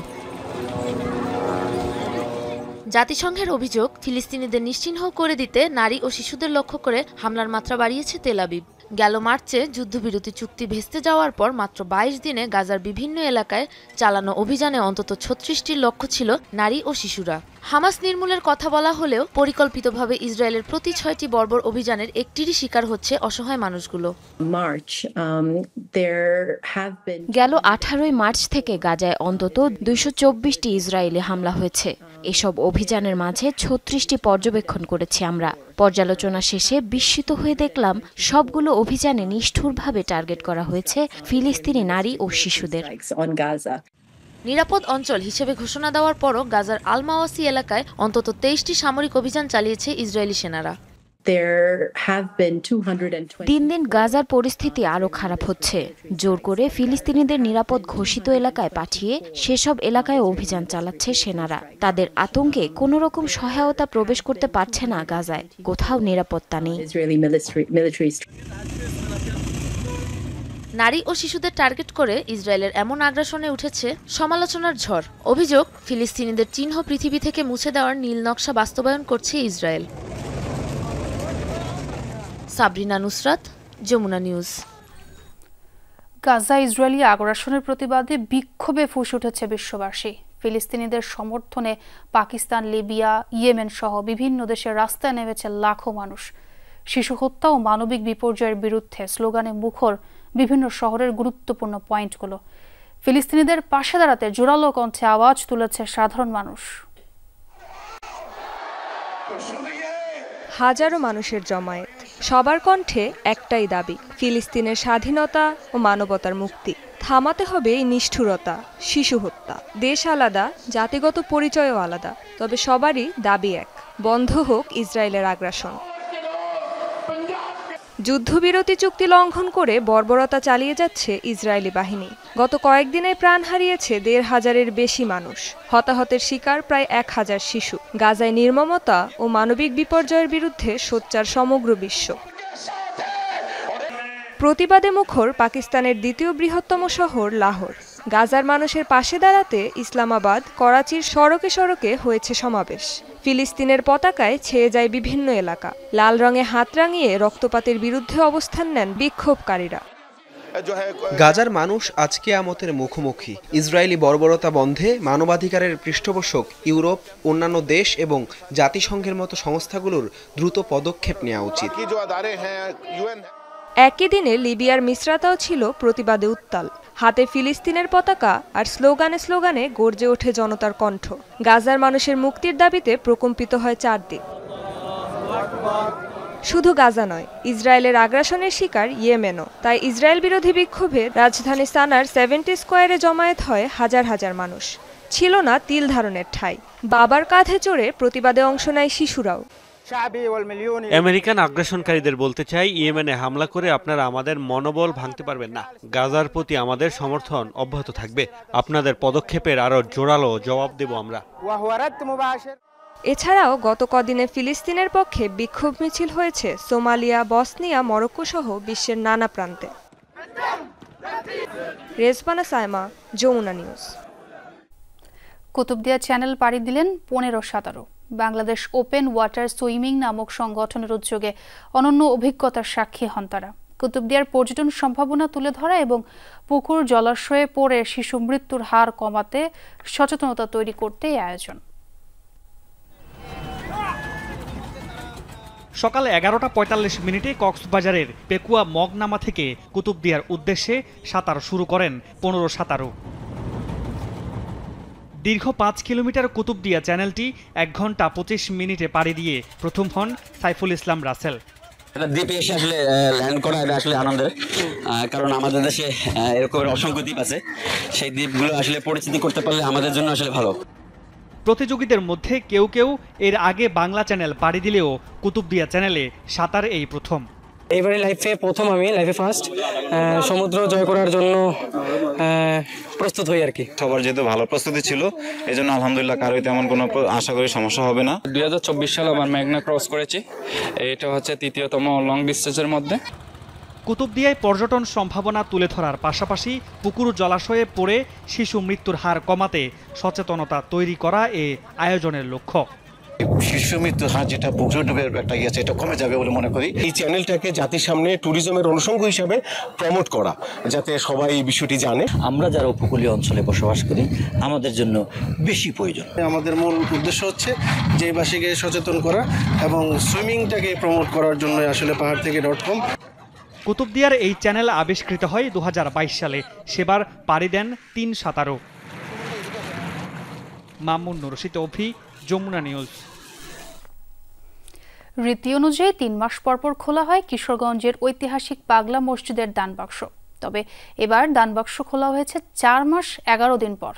জাতিসংঘের অভিযোগ, ফিলিস্তিনিদের নিশ্চিহ্ন করে দিতে নারী ও শিশুদের লক্ষ্য করে হামলার মাত্রা বাড়িয়েছে তেল আবিব। গেল মার্চে যুদ্ধবিরতি চুক্তি ভেস্তে যাওয়ার পর মাত্র ২২ দিনে গাজার বিভিন্ন এলাকায় চালানো অভিযানে অন্তত ৩৬টির লক্ষ্য ছিল নারী ও শিশুরা। হামাস নির্মূলের কথা বলা হলেও পরিকল্পিতভাবে ইসরায়েলের প্রতি ৬টি বর্বর অভিযানের একটিরই শিকার হচ্ছে অসহায় মানুষগুলো। গেল 18 মার্চ থেকে গাজায় অন্তত 224টি ইসরায়েলি হামলা হয়েছে। এসব অভিযানের মাঝে 36টি পর্যবেক্ষণ করেছি আমরা। পর্যালোচনা শেষে বিস্মিত হয়ে দেখলাম সবগুলো অভিযানে নিষ্ঠুরভাবে টার্গেট করা হয়েছে ফিলিস্তিনি নারী ও শিশুদের। নিরাপদ অঞ্চল হিসেবে ঘোষণা দেওয়ার পরও গাজার আল মাওয়াসি এলাকায় অন্তত 23টি সামরিক অভিযান চালিয়েছে ইসরায়েলি সেনারা। দিন দিন গাজার পরিস্থিতি আরো খারাপ হচ্ছে। জোর করে ফিলিস্তিনিদের নিরাপদ ঘোষিত এলাকায় পাঠিয়ে সেসব এলাকায় অভিযান চালাচ্ছে সেনারা। তাদের আতঙ্কে কোনো রকম সহায়তা প্রবেশ করতে পারছে না গাজায়। কোথাও নিরাপত্তা নেই। নারী ও শিশুদের টার্গেট করে ইসরায়েলের এমন আগ্রাসনে উঠেছে সমালোচনার ঝড়। অভিযোগ, ফিলিস্তিনিদের চিহ্ন পৃথিবী থেকে মুছে দেওয়ার নীল নকশা বাস্তবায়ন করছে Israel. Sabrina Nusrat, Jamuna news. Gaza Israeli আগ্রাসনের প্রতিবাদে বিক্ষোভে ফুঁসে উঠেছে বিশ্ববাসী। ফিলিস্তিনিদের সমর্থনে পাকিস্তান, লিবিয়া, ইয়েমেন সহ বিভিন্ন দেশের রাস্তায় নেমেছে লাখো মানুষ। শিশু হত্যা ও মানবিক বিপর্যয়ের বিরুদ্ধে স্লোগানে মুখর বিভিন্ন শহরের গুরুত্বপূর্ণ পয়েন্টগুলো। ফিলিস্তিনিদের পাশে দাঁড়াতে জোরালো কণ্ঠে আওয়াজ তুলেছে সাধারণ মানুষ। হাজারো মানুষের জমায়েত, সবার কণ্ঠে একটাই দাবি, ফিলিস্তিনের স্বাধীনতা ও মানবতার মুক্তি। থামাতে হবে এই নিষ্ঠুরতা, শিশু হত্যা। দেশ আলাদা, জাতিগত পরিচয়ও আলাদা, তবে সবারই দাবি এক, বন্ধ হোক ইসরায়েলের আগ্রাসন। যুদ্ধবিরতি চুক্তি লঙ্ঘন করে বর্বরতা চালিয়ে যাচ্ছে ইসরায়েলি বাহিনী। গত কয়েকদিনে প্রাণ হারিয়েছে ১৫০০-এর বেশি মানুষ। হতাহতের শিকার প্রায় ১০০০ শিশু। গাজায় নির্মমতা ও মানবিক বিপর্যয়ের বিরুদ্ধে সোচ্চার সমগ্র বিশ্ব। প্রতিবাদে মুখর পাকিস্তানের দ্বিতীয় বৃহত্তম শহর লাহোর। গাজার মানুষের পাশে দাঁড়াতে ইসলামাবাদ, করাচির সড়কে সড়কে হয়েছে সমাবেশ। ফিলিস্তিনের পতাকায় ছেয়ে যায় বিভিন্ন এলাকা। লাল রঙে হাত রাঙিয়ে রক্তপাতের বিরুদ্ধে অবস্থান নেন বিক্ষোভকারীরা। গাজার মানুষ আজ কিয়ামতের মুখোমুখি। ইসরায়েলি বর্বরতা বন্ধে মানবাধিকারের পৃষ্ঠপোষক ইউরোপ, অন্যান্য দেশ এবং জাতিসংঘের মতো সংস্থাগুলোর দ্রুত পদক্ষেপ নেওয়া উচিত। একই দিনে লিবিয়ার মিসরাতাও ছিল প্রতিবাদে উত্তাল। হাতে ফিলিস্তিনের পতাকা আর স্লোগানে স্লোগানে গর্জে ওঠে জনতার কণ্ঠ। গাজার মানুষের মুক্তির দাবিতে প্রকম্পিত হয় চারদিক। শুধু গাজা নয়, ইসরায়েলের আগ্রাসনের শিকার ইয়েমেনও। তাই ইসরায়েল বিরোধী বিক্ষোভে রাজধানী সানার 70 স্কয়ারে জমায়েত হয় হাজার হাজার মানুষ। ছিল না তিল ধারণের ঠাঁই। বাবার কাঁধে চড়ে প্রতিবাদে অংশ নেয় শিশুরাও। আমেরিকান আগ্রাসনকারীদের বলতে চাই, ইয়েমেনে হামলা করে আপনারা আমাদের মনোবল ভাঙতে পারবেন না। গাজার প্রতি আমাদের সমর্থন অব্যাহত থাকবে। আপনাদের পদক্ষেপের আরো জোরালো জবাব দেব আমরা। এছাড়াও গত কদিনে ফিলিস্তিনের পক্ষে বিক্ষোভ মিছিল হয়েছে সোমালিয়া, বসনিয়া, মরক্কো সহ বিশ্বের নানা প্রান্তে। রেজবানা সাইমা, যমুনা নিউজ। কুতুবদিয়া চ্যানেল পাড়ি দিলেন 15-17। বাংলাদেশ ওপেন ওয়াটার সুইমিং নামক সংগঠনের উদ্যোগে অনন্য অভিজ্ঞতার সাক্ষী হন তারা। কুতুবদিয়ার পর্যটন সম্ভাবনা তুলে ধরা এবং পুকুর জলাশয়ে পড়ে শিশু মৃত্যুর হার কমাতে সচেতনতা তৈরি করতে এই আয়োজন। সকাল 11:45 কক্সবাজারের পেকুয়া মগনামা থেকে কুতুবদিয়ার উদ্দেশ্যে সাঁতার শুরু করেন 15 সাঁতারু। দীর্ঘ 5 কিলোমিটার কুতুবদিয়া চ্যানেলটি 1 ঘন্টা 25 মিনিটে পাড়ি দিয়ে প্রথম হন সাইফুল ইসলাম রাসেল। দ্বীপে এসে আসলে ল্যান্ড করা এটা আসলে আনন্দের, কারণ আমাদের দেশে এরকম অসংখ্য দ্বীপ আছে। সেই দ্বীপগুলো আসলে পরিচিতি করতে পারলে আমাদের জন্য আসলে ভালো। প্রতিযোগীদের মধ্যে কেউ কেউ এর আগে বাংলা চ্যানেল পাড়ি দিলেও কুতুবদিয়া চ্যানেলে সাঁতার এই প্রথম। এবারে লাইফে প্রথম, আমি লাইফে ফার্স্ট সমুদ্র জয় করার জন্য প্রস্তুত হই আর কি। সবার যেহেতু ভালো প্রস্তুতি ছিল, এই জন্য আলহামদুলিল্লাহ কারোই তেমন কোনো আশা করি সমস্যা হবে না। 2024 সালে আমার মেঘনা ক্রস করেছি, এটা হচ্ছে 3য়তম লং ডিস্টেন্সের মধ্যে। কুতুবদিয়ায় পর্যটন সম্ভাবনা তুলে ধরার পাশাপাশি পুকুর জলাশয়ে পড়ে শিশু মৃত্যুর হার কমাতে সচেতনতা তৈরি করা এ আয়োজনের লক্ষ্য। শীর্ষ মৃত্যুর হার যেটা বুকডুবের একটা ইয়ে আছে, এটা কমে যাবে বলে মনে করি। এই চ্যানেলটাকে জাতির সামনে ট্যুরিজমের অনুষঙ্গ হিসাবে প্রমোট করা, যাতে সবাই এই বিষয়টি জানে। আমরা যারা উপকূলীয় অঞ্চলে বসবাস করি আমাদের জন্য বেশি প্রয়োজন। আমাদের মূল উদ্দেশ্য হচ্ছে যে বাসীকে সচেতন করা এবং সুইমিংটাকে প্রমোট করার জন্য আসলে পাহাড় থেকে .com। কুতুবদিয়ার এই চ্যানেল আবিষ্কৃত হয় 2022 সালে। সেবার পাড়ি দেন 3 সাঁতারু। মামুন রশিদ অভি, যমুনা নিউজ। রীতি অনুযায়ী 3 মাস পরপর খোলা হয় কিশোরগঞ্জের ঐতিহাসিক পাগলা মসজিদের দানবাক্স। তবে এবার দানবাক্স খোলা হয়েছে 4 মাস 11 দিন পর।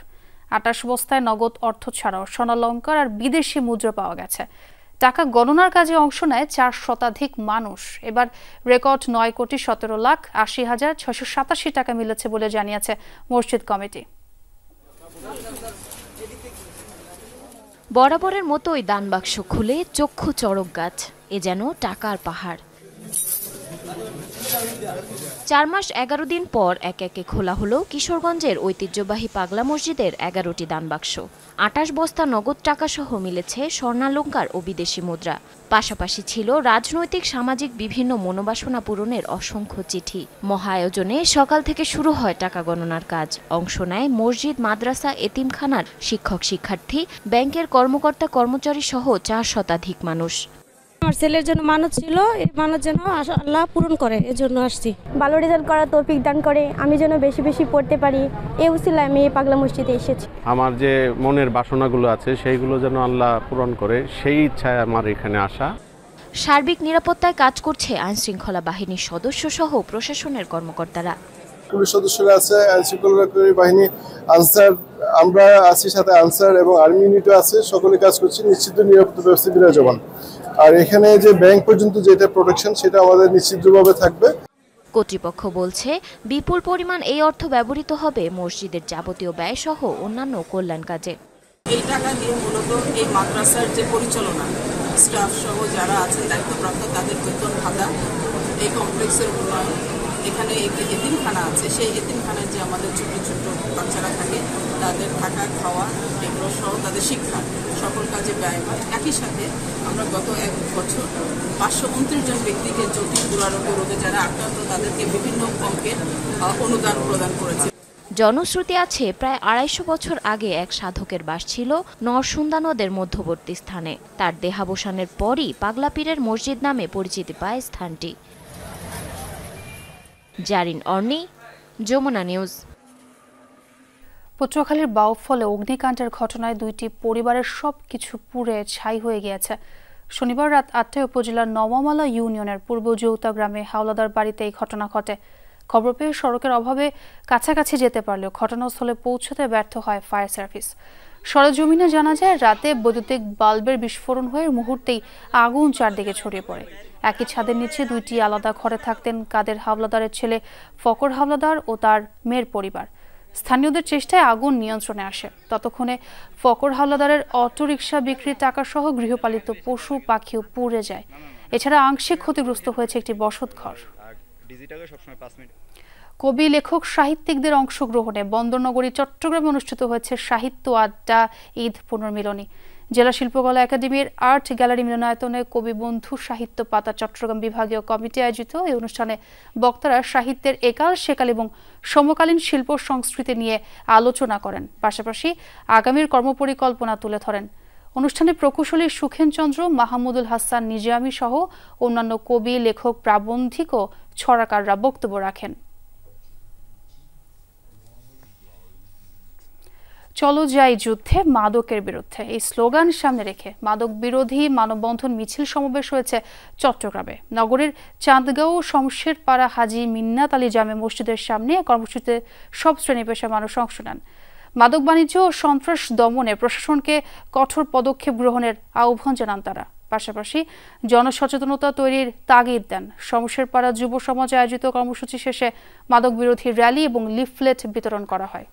28 বস্তায় নগদ অর্থ ছাড়াও স্বর্ণালংকার আর বিদেশি মুদ্রা পাওয়া গেছে। টাকা গণনার কাজে অংশ নেয় 4 শতাধিক মানুষ। এবার রেকর্ড 9,17,80,687 টাকা মিলেছে বলে জানিয়েছে মসজিদ কমিটি। বরাবরের মতোই দানবাক্স খুলে চক্ষু চড়ক গাছ, এ যেন টাকার পাহাড়। 4 মাস 11 দিন পর একে একে খোলা হলো কিশোরগঞ্জের ঐতিহ্যবাহী পাগলা মসজিদের 11টি দানবাক্স। 28 বস্তা নগদ টাকা সহ মিলেছে স্বর্ণালংকার ও বিদেশি মুদ্রা। পাশাপাশি ছিল রাজনৈতিক সামাজিক বিভিন্ন মনোবাসনা পূরণের অসংখ্য চিঠি। মহা আয়োজনে সকাল থেকে শুরু হয় টাকা গণনার কাজ। অংশ নেয় মসজিদ, মাদ্রাসা, এতিমখানার শিক্ষক শিক্ষার্থী, ব্যাংকের কর্মকর্তা কর্মচারী সহ 4 শতাধিক মানুষ। আমার ছেলের জন্য মানত ছিল, এই মানত যেন আল্লাহ পূরণ করে, এজন্য আসছি। ভালো রেজাল্ট করার তৌফিক দান করে, আমি যেন বেশি বেশি পড়তে পারি, এই উসিলায় আমি এই পাগলা মসজিদে এসেছি। আমার যে মনের বাসনাগুলো আছে সেইগুলো যেন আল্লাহ পূরণ করে, সেই ইচ্ছায় আমার এখানে আসা। সার্বিক নিরাপত্তায় কাজ করছে আইনশৃঙ্খলা বাহিনীর সদস্য সহ প্রশাসনের কর্মকর্তারা। পুলিশ সদস্যরা আছে, আইনশৃঙ্খলা বাহিনী, আনসার, আমরা আছি সাথে আনসার এবং আর্মি ইউনিটও আছে, সকলে কাজ করছি নিশ্চিত নিরাপত্তা ব্যবস্থা বিরাজমান। আর এখানে যে ব্যাংক পর্যন্ত যেটা প্রোটেকশন সেটা আমাদের নিশ্চিতভাবে থাকবে। কর্তৃপক্ষ বলছে বিপুল পরিমাণ এই অর্থ ব্যবহৃত হবে মসজিদের যাবতীয় ব্যয় সহ অন্যান্য কল্যাণ কাজে। এই টাকা দিয়ে মূলত এই মাদ্রাসার যে পরিচালনা, স্টাফ সহ যারা আছেন দায়িত্বপ্রাপ্ত, তাদের বেতন ভাতা, এই কমপ্লেক্সের উন্নয়ন, এখানে একটি এতিমখানা আছে, সেই এতিমখানায় যে আমাদের ছোট ছোট বাচ্চারা থাকে তাদের থাকা খাওয়া এগুলো সহ তাদের শিক্ষা সকল কাজে ব্যয় হয়। একই সাথে আমরা গত 1 বছর 529 জন ব্যক্তিকে জটিল দুরারোগ্য রোগে যারা আক্রান্ত তাদেরকে বিভিন্ন অঙ্কের অনুদান প্রদান করেছে। জনশ্রুতি আছে প্রায় 250 বছর আগে এক সাধকের বাস ছিল নরসুন্দা নদের মধ্যবর্তী স্থানে। তার দেহাবসানের পরই পাগলা পীরের মসজিদ নামে পরিচিতি পায় স্থানটি। জারিন অর্নি, যমুনা নিউজ। পটুয়াখালীর বাউফলে অগ্নিকাণ্ডের ঘটনায় 2টি পরিবারের সবকিছু পুড়ে ছাই হয়ে গিয়েছে। শনিবার রাত 8টায় উপজেলার নওয়ামালা ইউনিয়নের পূর্ব জৌতা গ্রামে হাওলাদার বাড়িতে এই ঘটনা ঘটে। খবর পেয়ে সড়কের অভাবে কাছাকাছি যেতে পারলেও ঘটনাস্থলে পৌঁছতে ব্যর্থ হয় ফায়ার সার্ভিস। সরেজমিনে জানা যায় রাতে বৈদ্যুতিক বাল্বের বিস্ফোরণ হয়ে মুহূর্তেই আগুন চারদিকে ছড়িয়ে পড়ে। একই ছাদের নিচে 2টি আলাদা ঘরে থাকতেন কাদের হাওলাদারের ছেলে ফকর হাওলাদার ও তার মেয়ের পরিবার। স্থানীয়দের চেষ্টায় আগুন নিয়ন্ত্রণে আসে। ততক্ষণে ফকর হাওলাদারের অটোরিকশা বিক্রির টাকা সহ গৃহপালিত পশু পাখিও পুড়ে যায়। এছাড়া আংশিক ক্ষতিগ্রস্ত হয়েছে একটি বসতঘর। কবি, লেখক, সাহিত্যিকদের অংশগ্রহণে বন্দরনগরী চট্টগ্রামে অনুষ্ঠিত হয়েছে সাহিত্য আড্ডা ঈদ পুনর্মিলনী। জেলা শিল্পকলা একাডেমির আর্ট গ্যালারি মিলনায়তনে কবি বন্ধু সাহিত্য পাতা চট্টগ্রাম বিভাগীয় কমিটি আয়োজিত এই অনুষ্ঠানে বক্তারা সাহিত্যের একাল সেকাল এবং সমকালীন শিল্প সংস্কৃতি নিয়ে আলোচনা করেন, পাশাপাশি আগামীর কর্মপরিকল্পনা তুলে ধরেন। অনুষ্ঠানে প্রকৌশলী সুখেনচন্দ্র, মাহমুদুল হাসান নিজামী সহ অন্যান্য কবি, লেখক, প্রাবন্ধিক ও ছড়াকাররা বক্তব্য রাখেন। চলো যাই যুদ্ধে মাদকের বিরুদ্ধে এই স্লোগান সামনে রেখে মাদক বিরোধী মানববন্ধন মিছিল সমাবেশ হয়েছে চট্টগ্রামে। নগরীর চাঁদগাঁও শমশেরপাড়া হাজী মিন্নাত আলী জামে মসজিদের সামনে কর্মসূচিতে সব শ্রেণী পেশার মানুষ অংশ নেন। মাদক বাণিজ্য ও সন্ত্রাস দমনে প্রশাসনকে কঠোর পদক্ষেপ গ্রহণের আহ্বান জানান তারা। পাশাপাশি জনসচেতনতা তৈরির তাগিদ দেন। শমশেরপাড়া যুব সমাজ আয়োজিত কর্মসূচি শেষে মাদক বিরোধী র্যালি এবং লিফলেট বিতরণ করা হয়।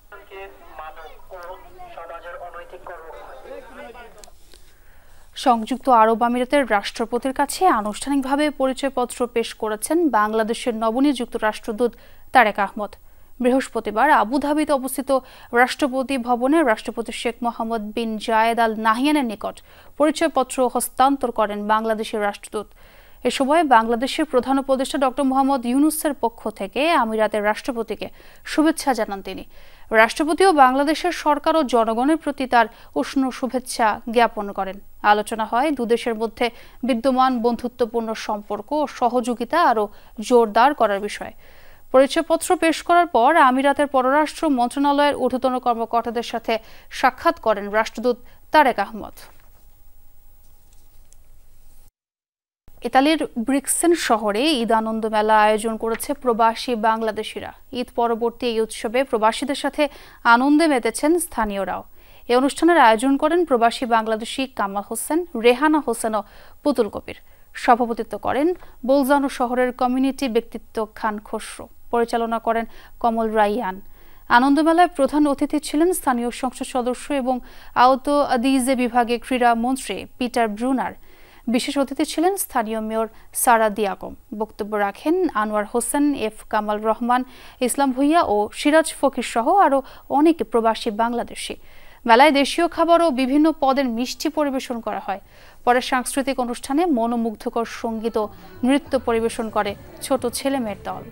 সংযুক্ত আরব আমিরাতের রাষ্ট্রপতির কাছে আনুষ্ঠানিকভাবে পরিচয়পত্র পেশ করেছেন বাংলাদেশের নবনিযুক্ত রাষ্ট্রদূত তারেক আহমদ। বৃহস্পতিবার আবুধাবিতে অবস্থিত রাষ্ট্রপতি ভবনে রাষ্ট্রপতি শেখ মোহাম্মদ বিন জায়েদ আল নাহিয়ানের নিকট পরিচয়পত্র হস্তান্তর করেন বাংলাদেশের রাষ্ট্রদূত। এ সময় বাংলাদেশের প্রধান উপদেষ্টা ডক্টর মোহাম্মদ ইউনূসের পক্ষ থেকে আমিরাতের রাষ্ট্রপতিকে শুভেচ্ছা জানান তিনি। রাষ্ট্রপতিও বাংলাদেশের সরকার ও জনগণের প্রতি তার উষ্ণ শুভেচ্ছা জ্ঞাপন করেন। আলোচনা হয় দুদেশের মধ্যে বিদ্যমান বন্ধুত্বপূর্ণ সম্পর্ক ও সহযোগিতা আরও জোরদার করার বিষয়ে। পরিচয়পত্র পেশ করার পর আমিরাতের পররাষ্ট্র মন্ত্রণালয়ের ঊর্ধ্বতন কর্মকর্তাদের সাথে সাক্ষাৎ করেন রাষ্ট্রদূত তারেক আহমদ। ইতালির ব্রিক্সেন শহরে ঈদ আনন্দ মেলা আয়োজন করেছে প্রবাসী বাংলাদেশিরা। ঈদ পরবর্তী এই উৎসবে প্রবাসীদের সাথে আনন্দে মেতেছেন স্থানীয়রাও। এই অনুষ্ঠানের আয়োজন করেন প্রবাসী বাংলাদেশি কামাল হোসেন, রেহানা হোসেন ও পুতুল কবির। সভাপতিত্ব করেন বোলজানো শহরের কমিউনিটি ব্যক্তিত্ব খান খসরু। পরিচালনা করেন কমল রাইয়ান। আনন্দমেলায় প্রধান অতিথি ছিলেন স্থানীয় সংসদ সদস্য এবং আওতো আদিজে বিভাগে ক্রীড়া মন্ত্রী পিটার ব্রুনার। বিশেষ অতিথি ছিলেন স্থানীয় মেয়র সারা দিয়াকম। বক্তব্য রাখেন আনোয়ার হোসেন, এফ কামাল রহমান, ইসলাম ভুইয়া ও সিরাজ ফকির সহ আরও অনেক প্রবাসী বাংলাদেশি। মেলায় দেশীয় খাবার ও বিভিন্ন পদের মিষ্টি পরিবেশন করা হয়। পরে সাংস্কৃতিক অনুষ্ঠানে মনোমুগ্ধকর সঙ্গীত ও নৃত্য পরিবেশন করে ছোট ছেলে মেয়ের দল।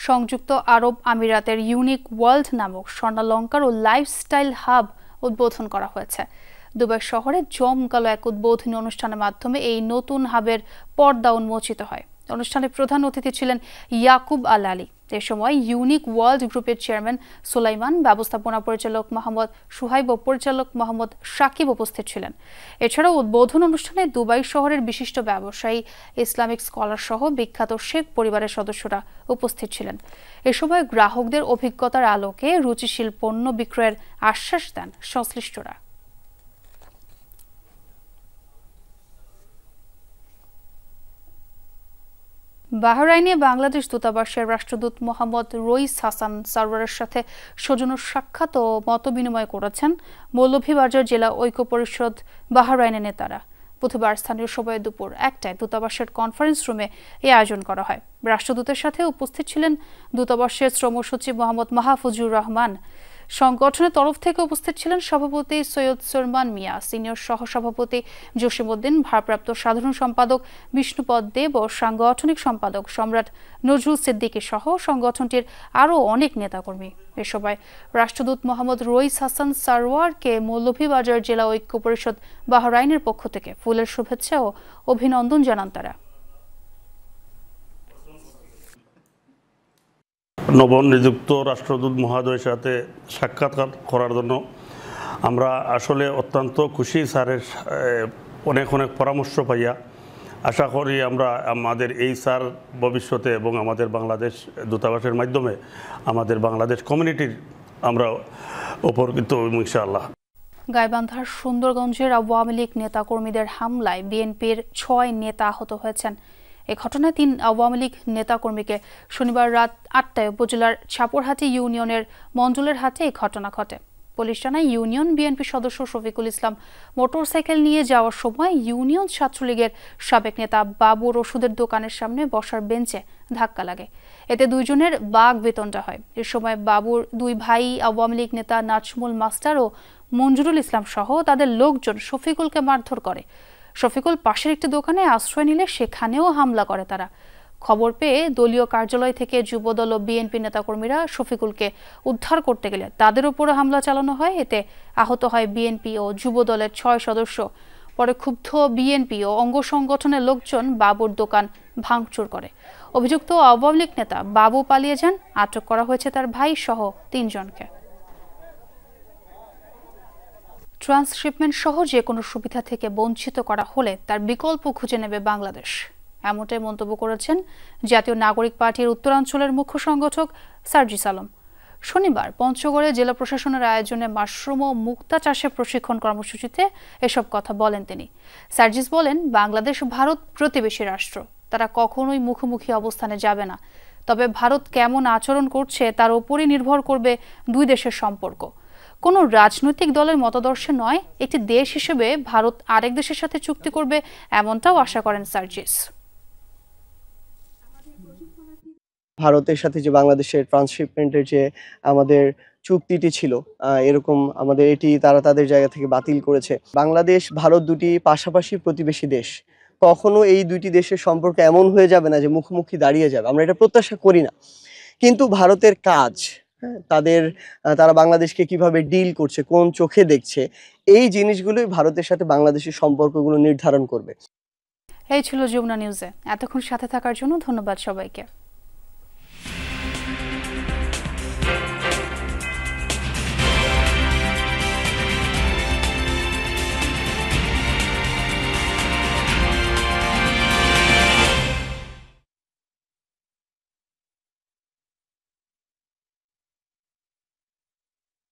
সংযুক্ত আরব আমিরাতের ইউনিক ওয়ার্ল্ড নামক স্বর্ণালঙ্কার ও লাইফস্টাইল হাব উদ্বোধন করা হয়েছে। দুবাই শহরে জমকালো এক উদ্বোধনী অনুষ্ঠানের মাধ্যমে এই নতুন হাবের পর্দা উন্মোচিত হয়। অনুষ্ঠানে প্রধান অতিথি ছিলেন ইয়াকুব আল আলী। এ সময় ইউনিক ওয়ার্ল্ড গ্রুপের চেয়ারম্যান সুলাইমান, ব্যবস্থাপনা পরিচালক মোহাম্মদ সুহাইব ও পরিচালক মোহাম্মদ সাকিব উপস্থিত ছিলেন। এছাড়াও উদ্বোধন অনুষ্ঠানে দুবাই শহরের বিশিষ্ট ব্যবসায়ী, ইসলামিক স্কলার সহ বিখ্যাত শেখ পরিবারের সদস্যরা উপস্থিত ছিলেন। এ সময় গ্রাহকদের অভিজ্ঞতার আলোকে রুচিশীল পণ্য বিক্রয়ের আশ্বাস দেন সংশ্লিষ্টরা। বাহরাইনে বাংলাদেশ দূতাবাসের রাষ্ট্রদূত মোহাম্মদ রইস হাসান সারওয়ারের সাথে সৌজন্য সাক্ষাৎ ও মতবিনিময় করেছেন মৌলভীবাজার জেলা ঐক্য পরিষদ বাহরাইনের নেতারা। বুধবার স্থানীয় সময় দুপুর 1টায় দূতাবাসের কনফারেন্স রুমে এই আয়োজন করা হয়। রাষ্ট্রদূতের সাথে উপস্থিত ছিলেন দূতাবাসের শ্রম সচিব মোহাম্মদ মাহফুজুর রহমান। সংগঠনের তরফ থেকে উপস্থিত ছিলেন সভাপতি সৈয়দ সুরমান মিয়া, সিনিয়র সহসভাপতি জসিমউদ্দিন, ভারপ্রাপ্ত সাধারণ সম্পাদক বিষ্ণুপদ দেব ও সাংগঠনিক সম্পাদক সম্রাট নজরুল সিদ্দিকী সহ সংগঠনটির আরও অনেক নেতাকর্মী। এ সময় রাষ্ট্রদূত মোহাম্মদ রইস হাসান সারওয়ারকে মৌলভীবাজার জেলা ঐক্য পরিষদ বাহরাইনের পক্ষ থেকে ফুলের শুভেচ্ছা ও অভিনন্দন জানান তারা। নবনিযুক্ত রাষ্ট্রদূত মহোদয়ের সাথে সাক্ষাৎ করার জন্য আমরা আসলে অত্যন্ত খুশি। স্যারের অনেক অনেক পরামর্শ পাইয়া আশা করি আমরা আমাদের এই স্যার ভবিষ্যতে এবং আমাদের বাংলাদেশ দূতাবাসের মাধ্যমে আমাদের বাংলাদেশ কমিউনিটির আমরা উপকৃত ইনশাআল্লাহ। গাইবান্ধার সুন্দরগঞ্জের আওয়ামী লীগ নেতাকর্মীদের হামলায় বিএনপির 6 নেতা আহত হয়েছেন। এ ঘটনায় 3 আওয়ামী লীগ নেতাকর্মীকে শনিবার রাত 8টায় উপজেলার ছাপরহাটি ইউনিয়নের মঞ্জুলের হাটে এই ঘটনা ঘটে। পুলিশ জানায় ইউনিয়ন বিএনপি সদস্য শফিকুল ইসলাম মোটরসাইকেল নিয়ে যাওয়ার সময় ইউনিয়ন ছাত্রলীগের সাবেক নেতা বাবুর ওষুধের দোকানের সামনে বসার বেঞ্চে ধাক্কা লাগে। এতে 2 জনের বাগ বিতণ্ডা হয়। এ সময় বাবুর 2 ভাই আওয়ামী লীগ নেতা নাজমুল মাস্টার ও মঞ্জুরুল ইসলাম সহ তাদের লোকজন শফিকুলকে মারধর করে। শফিকুল পাশের একটি দোকানে আশ্রয় নিলে সেখানেও হামলা করে তারা। খবর পেয়ে দলীয় কার্যালয় থেকে যুবদল ও বিএনপি নেতাকর্মীরা শফিকুলকে উদ্ধার করতে গেলে তাদের উপরও হামলা চালানো হয়। এতে আহত হয় বিএনপি ও যুবদলের 6 সদস্য। পরে ক্ষুব্ধ বিএনপি ও অঙ্গ সংগঠনের লোকজন বাবুর দোকান ভাঙচুর করে। অভিযুক্ত আওয়ামী লীগ নেতা বাবু পালিয়ে যান। আটক করা হয়েছে তার ভাই সহ 3 জনকে। ট্রান্সশিপমেন্ট সহ যে কোনো সুবিধা থেকে বঞ্চিত করা হলে তার বিকল্প খুঁজে নেবে বাংলাদেশ, এমনটাই মন্তব্য করেছেন জাতীয় নাগরিক পার্টির উত্তরাঞ্চলের মুখ্য সংগঠক সার্জিস আলম। শনিবার পঞ্চগড়ে জেলা প্রশাসনের আয়োজনে মাশরুম ও মুক্তা চাষের প্রশিক্ষণ কর্মসূচিতে এসব কথা বলেন তিনি। সার্জিস বলেন, বাংলাদেশ ভারত প্রতিবেশী রাষ্ট্র, তারা কখনোই মুখোমুখি অবস্থানে যাবে না। তবে ভারত কেমন আচরণ করছে তার উপরই নির্ভর করবে 2 দেশের সম্পর্ক। কোনো রাজনৈতিক দলের মতাদর্শে নয়, একটি দেশ হিসেবে ভারত আরেক দেশের সাথে চুক্তি করবে এমনটাও আশা করেন সার্জিস। ভারতের সাথে যে বাংলাদেশের ট্রান্সশিপমেন্টের যে আমাদের চুক্তিটি ছিল, এরকম আমাদের এটি তারা তাদের জায়গা থেকে বাতিল করেছে। বাংলাদেশ ভারত দুটি পাশাপাশি প্রতিবেশী দেশ, কখনো এই দুইটি দেশের সম্পর্ক এমন হয়ে যাবে না যে মুখোমুখি দাঁড়িয়ে যাবে, আমরা এটা প্রত্যাশা করি না। কিন্তু ভারতের কাজ, তারা বাংলাদেশকে কিভাবে ডিল করছে, কোন চোখে দেখছে, এই জিনিসগুলোই ভারতের সাথে বাংলাদেশের সম্পর্কগুলো নির্ধারণ করবে। এই ছিল যমুনা নিউজে। এতক্ষণ সাথে থাকার জন্য ধন্যবাদ সবাইকে।